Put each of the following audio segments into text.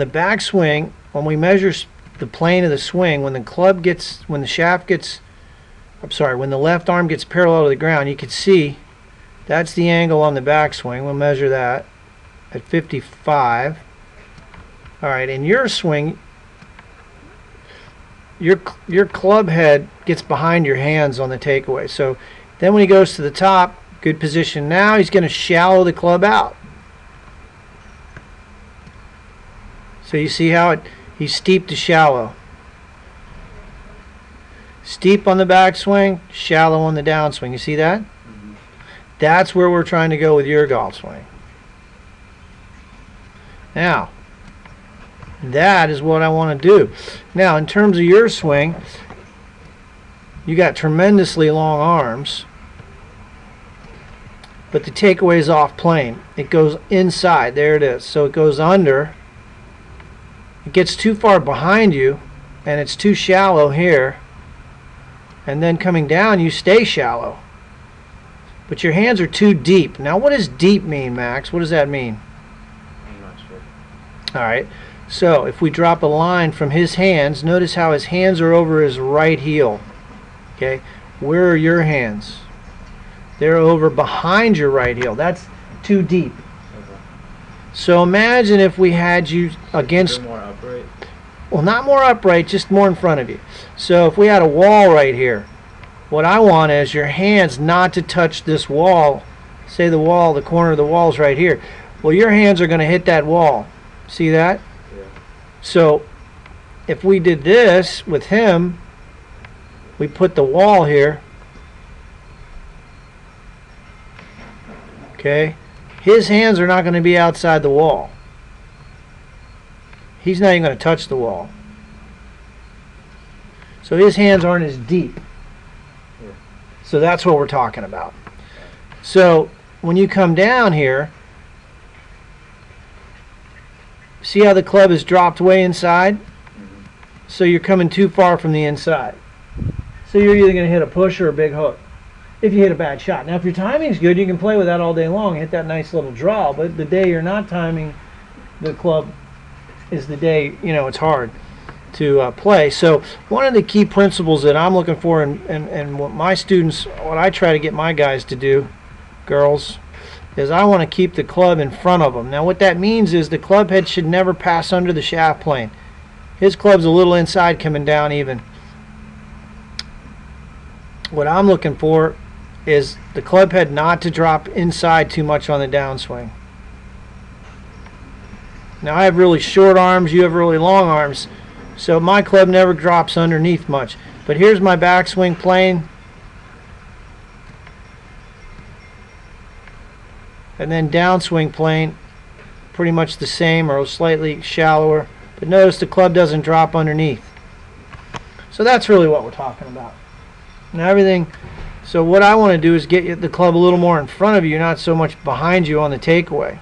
the backswing, when we measure the plane of the swing, when the left arm gets parallel to the ground, you can see that's the angle on the backswing. We'll measure that at 55. All right, in your swing, your club head gets behind your hands on the takeaway. So then when he goes to the top, good position now, he's going to shallow the club out. So you see how he's steep to shallow. Steep on the backswing, shallow on the downswing. You see that? Mm-hmm. That's where we're trying to go with your golf swing. Now, that is what I want to do. Now, in terms of your swing, you got tremendously long arms, but the takeaway is off plane. It goes inside. There it is. So it goes under. It gets too far behind you, and it's too shallow here. And then coming down, you stay shallow. But your hands are too deep. Now, what does deep mean, Max? What does that mean? I'm not sure. All right. So if we drop a line from his hands, notice how his hands are over his right heel. Okay. Where are your hands? They're over behind your right heel. That's too deep. Okay. So imagine if we had you against... More upright? Well, not more upright, just more in front of you. So if we had a wall right here, what I want is your hands not to touch this wall. Say the wall, the corner of the wall is right here. Well, your hands are going to hit that wall. See that? Yeah. So if we did this with him, we put the wall here. Okay? His hands are not going to be outside the wall. He's not even going to touch the wall. So his hands aren't as deep. Yeah. So that's what we're talking about. So when you come down here, see how the club is dropped way inside? Mm-hmm. So you're coming too far from the inside. So you're either going to hit a push or a big hook if you hit a bad shot. Now if your timing's good, you can play with that all day long, hit that nice little draw. But the day you're not timing the club is the day, it's hard to play. So one of the key principles that I'm looking for and what my students, what I try to get my guys to do, girls, is I want to keep the club in front of them. Now what that means is the club head should never pass under the shaft plane. His club's a little inside coming down even. What I'm looking for is the club head not to drop inside too much on the downswing. Now I have really short arms, you have really long arms, so my club never drops underneath much. But here's my backswing plane, and then downswing plane, pretty much the same or slightly shallower. But notice the club doesn't drop underneath. So that's really what we're talking about. Now everything. So what I want to do is get the club a little more in front of you, not so much behind you on the takeaway.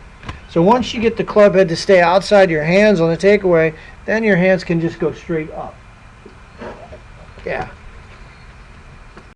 So once you get the club head to stay outside your hands on the takeaway, then your hands can just go straight up. Yeah.